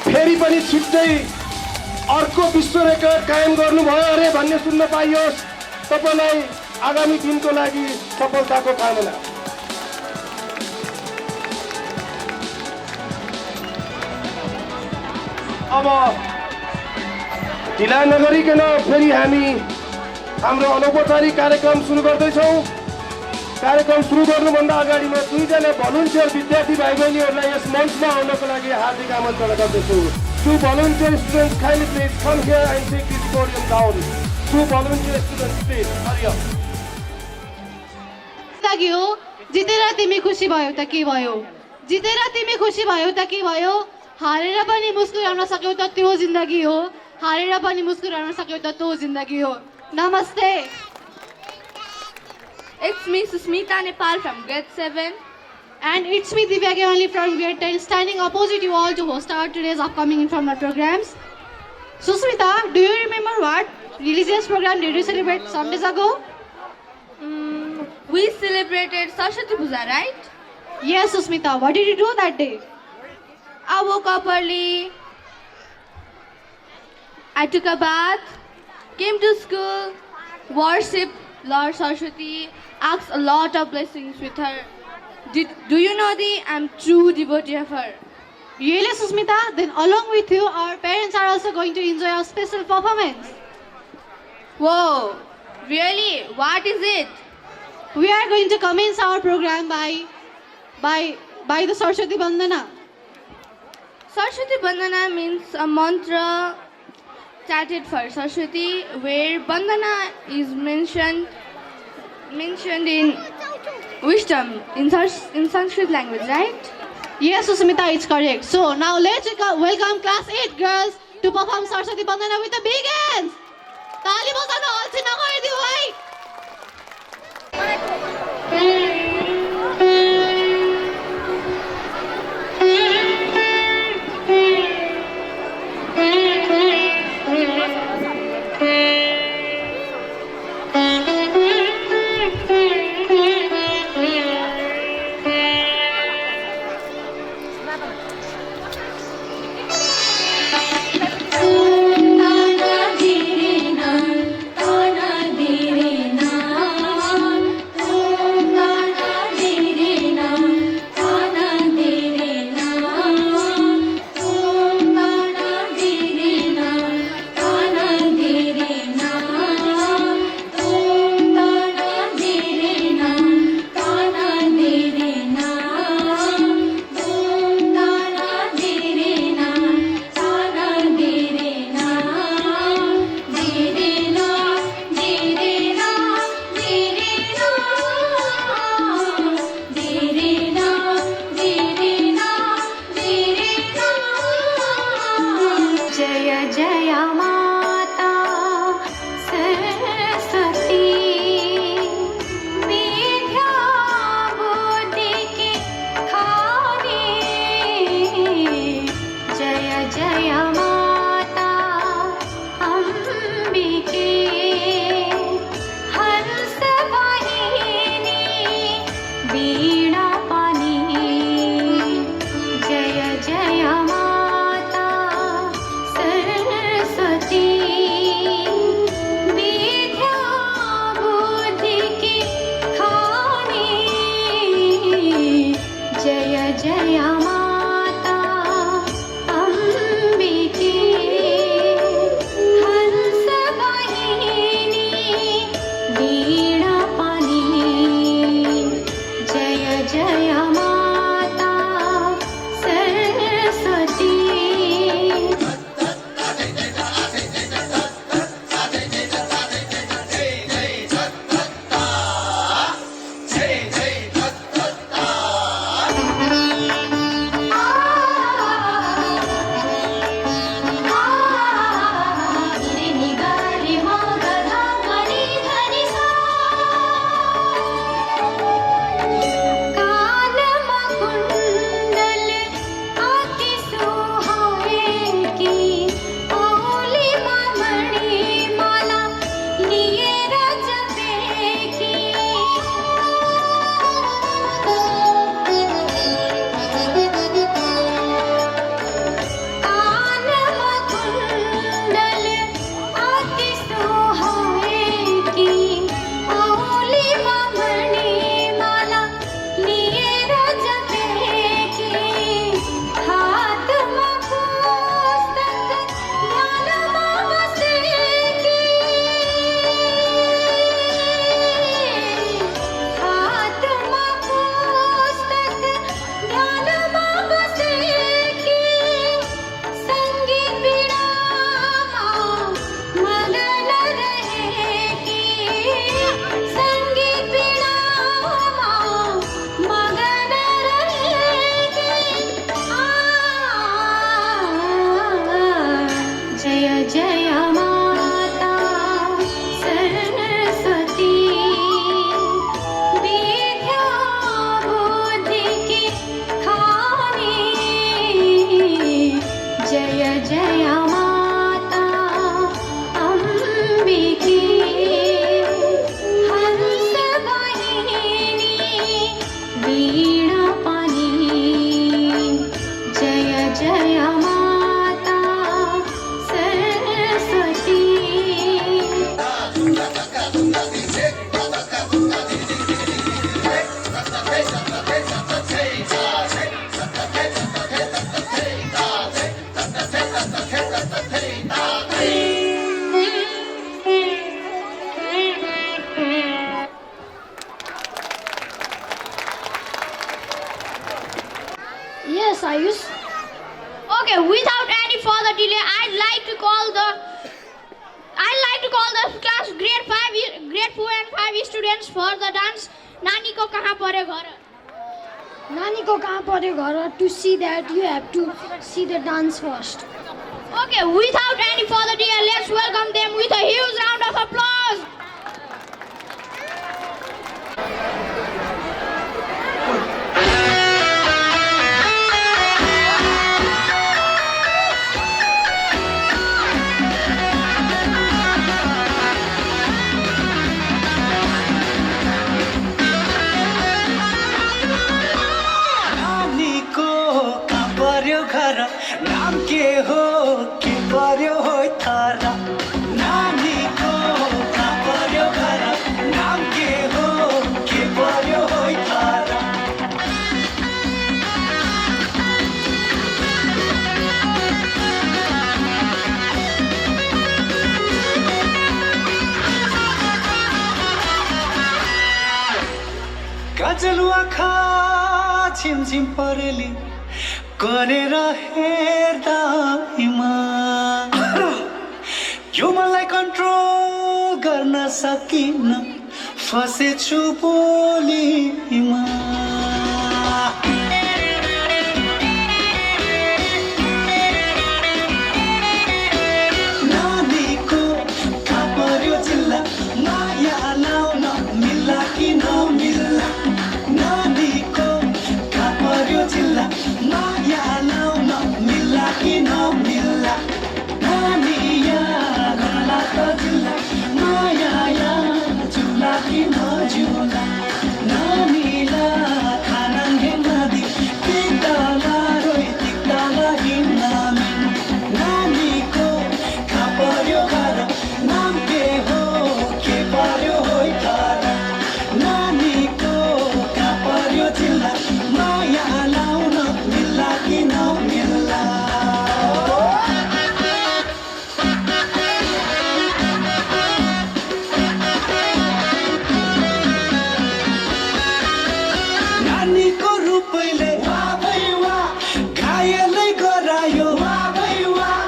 फेरि पनि छिट्टै अर्को विश्व रेकर्ड कायम गर्नुभयो अरे भन्ने सुन्न पाइयोस्। तपाईँलाई आगामी दिनको लागि सफलताको कामना। अब ढिला नगरिकन फेरि हामी हाम्रो अनौपचारिक कार्यक्रम सुरु गर्दैछौँ कार्यक्रम सुरु गर्नुभन्दा अगाडि म दुईजना भलुन्टियर विद्यार्थी भाइ बहिनीहरूलाई यस मञ्चमा आउनको लागि हार्दिक आमन्त्रण गर्दछु। Two volunteer students kindly please come here and take this podium down. Two volunteer students please hurry up. लाग्यो जितेर तिमी खुसी भयो त के भयो, जितेर तिमी खुसी भयो त के भयो, हारेर पनि मुस्कुराउन सक्यौ त त्यो जिन्दगी हो, हारेर पनि मुस्कुराउन सक्यौ त त्यो जिन्दगी हो। नमस्ते। It's me Susmita Nepal from grade 7. And it's me Divya Gewali from grade 10, standing opposite you all to host our today's upcoming informal programs. Susmita, do you remember what religious program did you celebrate some days ago? We celebrated Saraswati Puja, right? Yes, Susmita. What did you do that day? I woke up early. I took a bath, came to school, worshipped Lord Saraswati, asked a lot of blessings with her. Do you know I'm true devotee of her. Really, Susmita? Then along with you, our parents are also going to enjoy our special performance. Whoa, really? What is it? We are going to commence our program by the Saraswati Bandhana. Saraswati Bandhana means a mantra chanted for Saraswati, where Bandhana is mentioned in wisdom in Sanskrit language, right? Yes, Susmita, it's correct. So now let's welcome class 8 girls to perform Saraswati Bandhana with a big hands. ताली बजाउन अल्छी नगरिदिऊ है। Tana diri Yes, Ayush. Okay, without any further delay, I'd like to call the class grade 4 and 5 students for the dance. Nani ko kahan pare ghar? Nani ko kahan pare ghar? To see that, you have to see the dance first. Okay, without any further delay, let's welcome them with a huge round of applause. नाम के हो के पर्यो हो थारा नानी को का पर्यो घर नाम के हो के पर्यो हो थारा काजलु आँखा छिम छिम परेली गरेर हेर्दा यो मलाई कन्ट्रोल गर्न सकिन फसेछु बोलीमा नानीको कहाँ पर्यो जिल्ला माया लाउन मिल्ला कि नमिल्ला नानीको कहाँ पर्यो जिल्ला माया लाउन मिल्ला कि नमिल्ला नानी यहाँ घरला त जिल्ला माया यहाँ झुला कि नझुला नानीलाई खाना नदी तिक्ताला रोइ तिक्ताला हिँड्नामी नानीको कहाँ पर्यो घर नाम के हो के पर्यो हो घर नानीको कहाँ पर्यो जिल्ला माया लाउन मिल्ला कि नमिल्ला नानीको रूपैले वाह भई वाह घायलै गरायो वाह भई वाह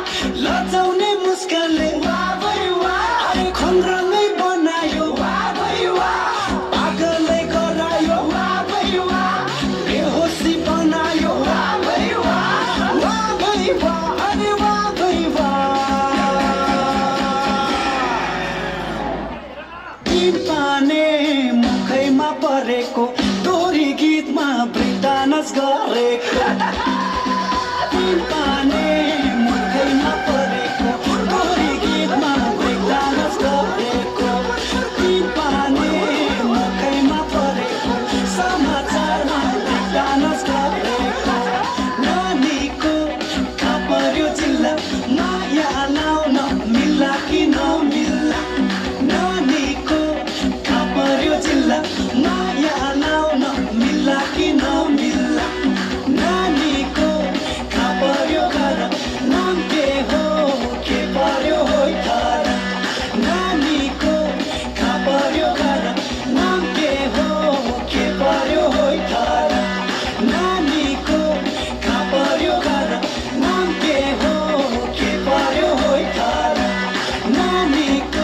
लजाउने मुस्कानले वाह भई वाह अरे खन्द्रमै बनायो वाह भई वाह पागलै गरायो वाह भई वाह बेहोसी बनायो वाह भई वाह अरे वाह भई पाने मुखैमा परेको तोरी गीतमा ब्रिटानस गरेको पाने मुखैमा परेको तोरी गीतमा ब्रिटानस गरेको पाने मुखैमा परेको समाचारमा ब्रिटानस गरेको नानीको कहाँ पर्यो जिल्ला माया लाउन मिल्ला कि नमिल्ला नानीको कहाँ पर्यो जिल्ला माया लाउन मिल्ला कि नमिल्ला नानीको कहाँ पर्यो घर नाम के हो के पर्यो हो घर नानीको कहाँ पर्यो घर नाम के हो के पर्यो हो घर नानीको कहाँ पर्यो घर नाम के हो के पर्यो हो घर नानीको